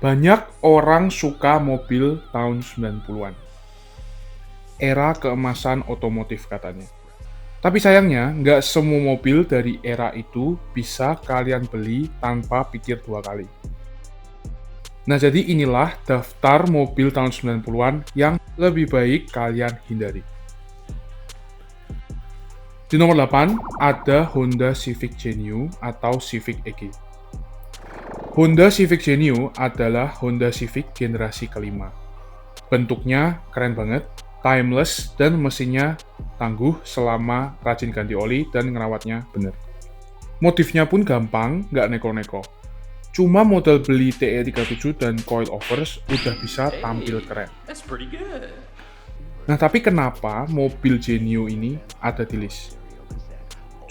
Banyak orang suka mobil tahun 90-an. Era keemasan otomotif katanya. Tapi sayangnya, nggak semua mobil dari era itu bisa kalian beli tanpa pikir dua kali. Nah, jadi inilah daftar mobil tahun 90-an yang lebih baik kalian hindari. Di nomor 8, ada Honda Civic Genio atau Civic EG. Honda Civic Genio adalah Honda Civic generasi kelima. Bentuknya keren banget, timeless, dan mesinnya tangguh selama rajin ganti oli dan ngerawatnya bener. Motifnya pun gampang, nggak neko-neko. Cuma modal beli TE37 dan coilovers udah bisa tampil keren. That's pretty good. Nah, tapi kenapa mobil Genio ini ada di list?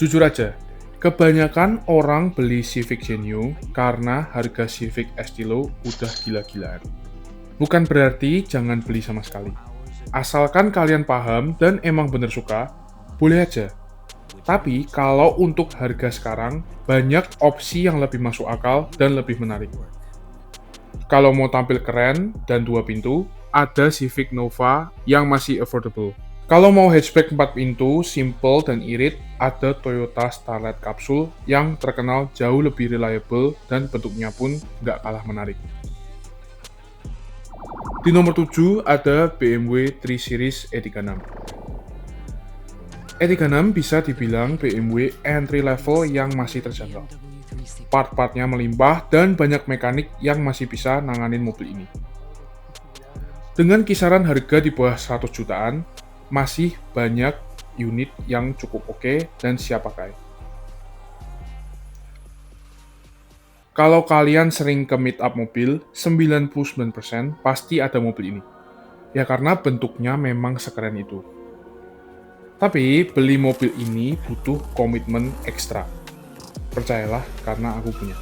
Jujur aja, kebanyakan orang beli Civic Genio karena harga Civic Estilo udah gila-gilaan. Bukan berarti jangan beli sama sekali. Asalkan kalian paham dan emang bener suka, boleh aja. Tapi kalau untuk harga sekarang, banyak opsi yang lebih masuk akal dan lebih menarik. Kalau mau tampil keren dan 2 pintu, ada Civic Nova yang masih affordable. Kalau mau hatchback 4 pintu, simple dan irit, ada Toyota Starlet Capsule yang terkenal jauh lebih reliable dan bentuknya pun nggak kalah menarik. Di nomor 7 ada BMW 3 Series E36. E36 bisa dibilang BMW entry level yang masih terjangkau. Part-partnya melimpah dan banyak mekanik yang masih bisa nanganin mobil ini. Dengan kisaran harga di bawah 100 jutaan, masih banyak unit yang cukup oke dan siap pakai. Kalau kalian sering ke meet up mobil, 99% pasti ada mobil ini. Ya karena bentuknya memang sekeren itu. Tapi beli mobil ini butuh komitmen ekstra. Percayalah karena aku punya.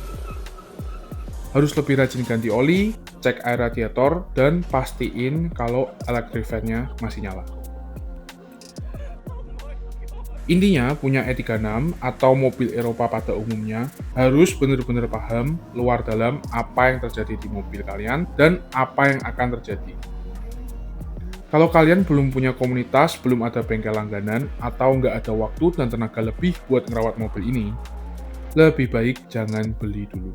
Harus lebih rajin ganti oli, cek air radiator, dan pastiin kalau electric fan-nya masih nyala. Intinya, punya E36 atau mobil Eropa pada umumnya harus benar-benar paham luar dalam apa yang terjadi di mobil kalian dan apa yang akan terjadi. Kalau kalian belum punya komunitas, belum ada bengkel langganan, atau nggak ada waktu dan tenaga lebih buat ngerawat mobil ini, lebih baik jangan beli dulu.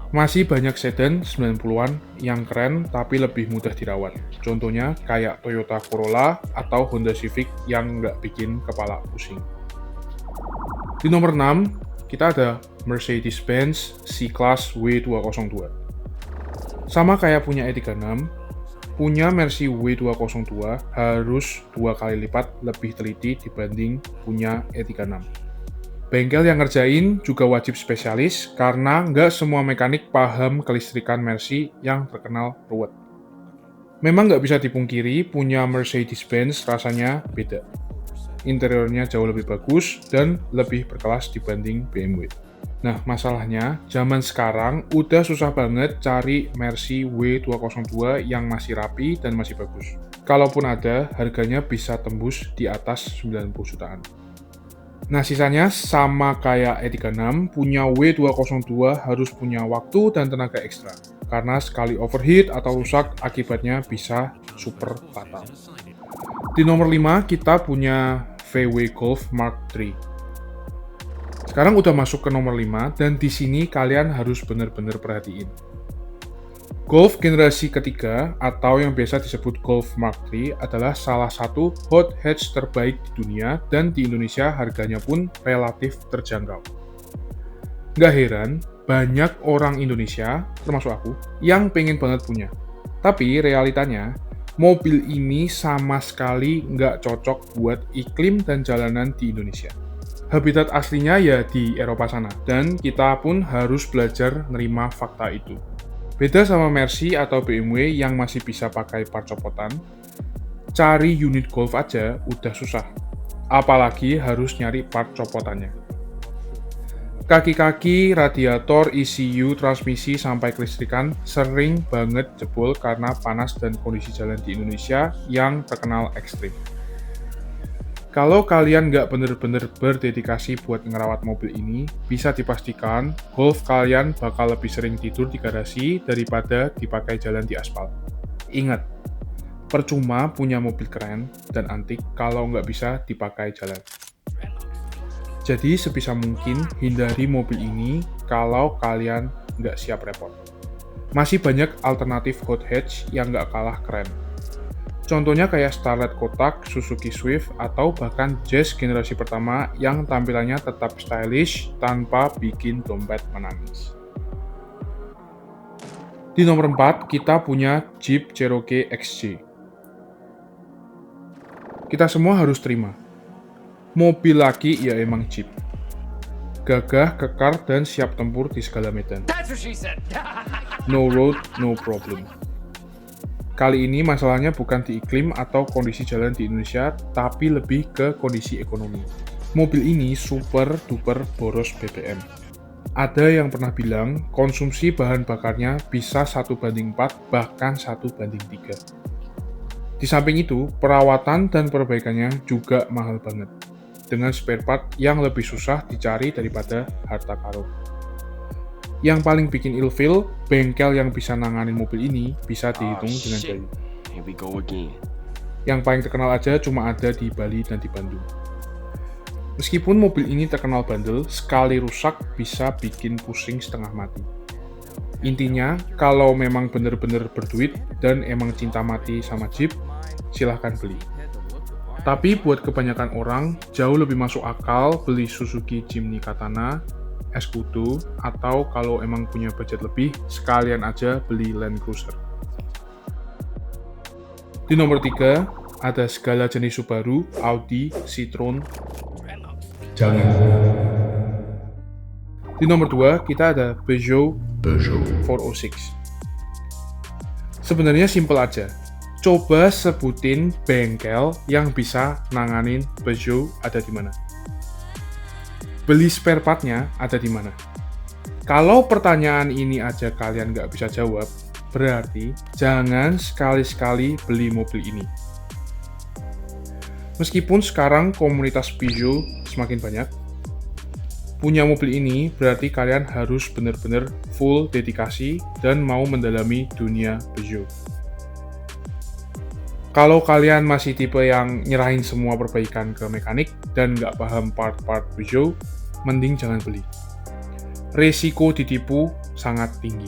Masih banyak sedan 90-an yang keren tapi lebih mudah dirawat. Contohnya kayak Toyota Corolla atau Honda Civic yang nggak bikin kepala pusing. Di nomor 6, kita ada Mercedes-Benz C-Class W202. Sama kayak punya E36, punya Mercy W202 harus 2 kali lipat lebih teliti dibanding punya E36. Bengkel yang ngerjain juga wajib spesialis karena nggak semua mekanik paham kelistrikan Mercy yang terkenal ruwet. Memang nggak bisa dipungkiri punya Mercedes-Benz rasanya beda. Interiornya jauh lebih bagus dan lebih berkelas dibanding BMW. Nah, masalahnya zaman sekarang udah susah banget cari Mercy W202 yang masih rapi dan masih bagus. Kalaupun ada, harganya bisa tembus di atas 90 jutaan. Nah, sisanya sama kayak E36, punya W202 harus punya waktu dan tenaga ekstra. Karena sekali overheat atau rusak, akibatnya bisa super fatal. Di nomor 5, kita punya VW Golf Mark III. Sekarang udah masuk ke nomor 5, dan di sini kalian harus benar-benar perhatiin. Golf generasi ketiga, atau yang biasa disebut Golf Mark III, adalah salah satu hot hatch terbaik di dunia dan di Indonesia harganya pun relatif terjangkau. Nggak heran, banyak orang Indonesia, termasuk aku, yang pengen banget punya. Tapi realitanya, mobil ini sama sekali nggak cocok buat iklim dan jalanan di Indonesia. Habitat aslinya ya di Eropa sana, dan kita pun harus belajar nerima fakta itu. Beda sama Mercy atau BMW yang masih bisa pakai part copotan, cari unit Golf aja udah susah. Apalagi harus nyari part copotannya. Kaki-kaki, radiator, ECU, transmisi, sampai kelistrikan sering banget jebol karena panas dan kondisi jalan di Indonesia yang terkenal ekstrim. Kalau kalian nggak bener-bener berdedikasi buat ngerawat mobil ini, bisa dipastikan Golf kalian bakal lebih sering tidur di garasi daripada dipakai jalan di aspal. Ingat, percuma punya mobil keren dan antik kalau nggak bisa dipakai jalan. Jadi sebisa mungkin hindari mobil ini kalau kalian nggak siap repot. Masih banyak alternatif hot hatch yang nggak kalah keren. Contohnya kayak Starlet kotak, Suzuki Swift, atau bahkan Jazz generasi pertama yang tampilannya tetap stylish tanpa bikin dompet menangis. Di nomor 4, kita punya Jeep Cherokee XJ. Kita semua harus terima, mobil laki ya emang Jeep. Gagah, kekar, dan siap tempur di segala medan. No road, no problem. Kali ini masalahnya bukan di iklim atau kondisi jalan di Indonesia, tapi lebih ke kondisi ekonomi. Mobil ini super duper boros BBM. Ada yang pernah bilang, konsumsi bahan bakarnya bisa 1:4, bahkan 1:3. Di samping itu, perawatan dan perbaikannya juga mahal banget, dengan spare part yang lebih susah dicari daripada harta karun. Yang paling bikin ilfeel, bengkel yang bisa nanganin mobil ini bisa dihitung dengan jari. Yang paling terkenal aja cuma ada di Bali dan di Bandung. Meskipun mobil ini terkenal bandel, sekali rusak bisa bikin pusing setengah mati. Intinya, kalau memang bener-bener berduit dan emang cinta mati sama Jeep, silahkan beli. Tapi buat kebanyakan orang, jauh lebih masuk akal beli Suzuki Jimny Katana, Escudo, atau kalau emang punya budget lebih, sekalian aja beli Land Cruiser. Di nomor 3, ada segala jenis Subaru, Audi, Citroen. Jangan. Di nomor 2, kita ada Peugeot 406. Sebenarnya simpel aja. Coba sebutin bengkel yang bisa nanganin Peugeot ada di mana. Beli spare part-nya ada di mana? Kalau pertanyaan ini aja kalian nggak bisa jawab, berarti jangan sekali-sekali beli mobil ini. Meskipun sekarang komunitas Peugeot semakin banyak, punya mobil ini berarti kalian harus benar-benar full dedikasi dan mau mendalami dunia Peugeot. Kalau kalian masih tipe yang nyerahin semua perbaikan ke mekanik dan nggak paham part-part Peugeot, mending jangan beli. Resiko ditipu sangat tinggi.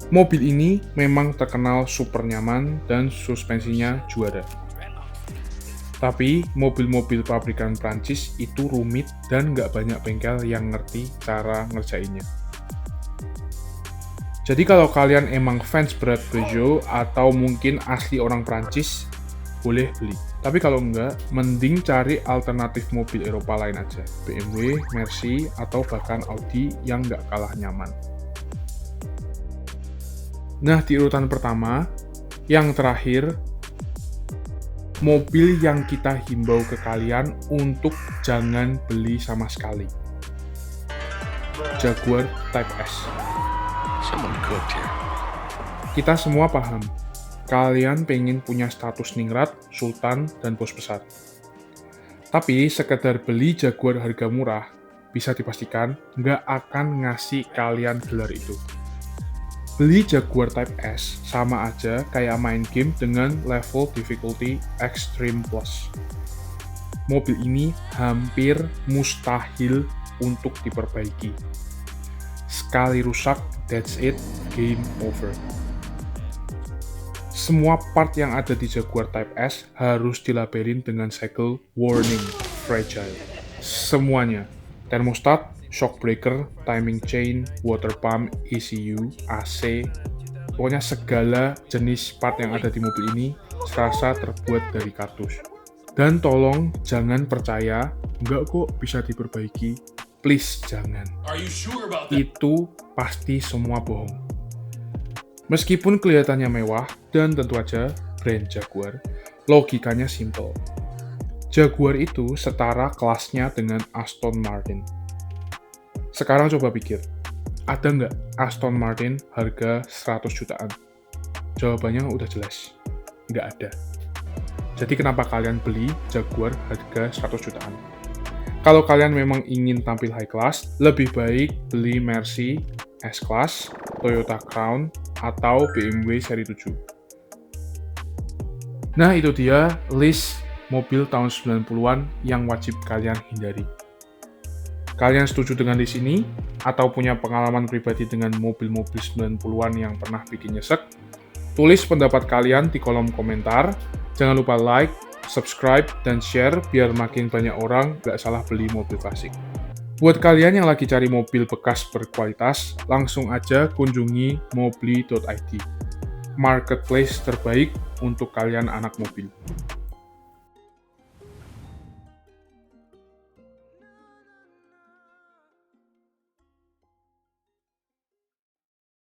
Mobil ini memang terkenal super nyaman dan suspensinya juara. Tapi mobil-mobil pabrikan Prancis itu rumit dan nggak banyak bengkel yang ngerti cara ngerjainnya. Jadi kalau kalian emang fans berat Peugeot atau mungkin asli orang Prancis, boleh beli. Tapi kalau enggak, mending cari alternatif mobil Eropa lain aja. BMW, Mercy, atau bahkan Audi yang nggak kalah nyaman. Nah, di urutan pertama, yang terakhir, mobil yang kita himbau ke kalian untuk jangan beli sama sekali. Jaguar Type S. Kita semua paham, kalian pengen punya status ningrat, sultan, dan bos besar. Tapi sekedar beli Jaguar harga murah, bisa dipastikan nggak akan ngasih kalian gelar itu. Beli Jaguar Type S sama aja kayak main game dengan level difficulty Extreme Plus. Mobil ini hampir mustahil untuk diperbaiki. Sekali rusak, that's it, game over. Semua part yang ada di Jaguar Type S harus dilabelin dengan segel warning, fragile. Semuanya, termostat, shock breaker, timing chain, water pump, ECU, AC, pokoknya segala jenis part yang ada di mobil ini serasa terbuat dari kardus. Dan tolong jangan percaya, nggak kok bisa diperbaiki. Please jangan. Itu pasti semua bohong. Meskipun kelihatannya mewah dan tentu aja brand Jaguar, logikanya simple. Jaguar itu setara kelasnya dengan Aston Martin. Sekarang coba pikir, ada nggak Aston Martin harga 100 jutaan? Jawabannya udah jelas, nggak ada. Jadi kenapa kalian beli Jaguar harga 100 jutaan? Kalau kalian memang ingin tampil high class, lebih baik beli Mercy S-Class, Toyota Crown, atau BMW seri 7. Nah, itu dia list mobil tahun 90-an yang wajib kalian hindari. Kalian setuju dengan list ini? Atau punya pengalaman pribadi dengan mobil-mobil 90-an yang pernah bikin nyesek? Tulis pendapat kalian di kolom komentar. Jangan lupa like, subscribe, dan share biar makin banyak orang gak salah beli mobil klasik. Buat kalian yang lagi cari mobil bekas berkualitas, langsung aja kunjungi mobly.id, marketplace terbaik untuk kalian anak mobil.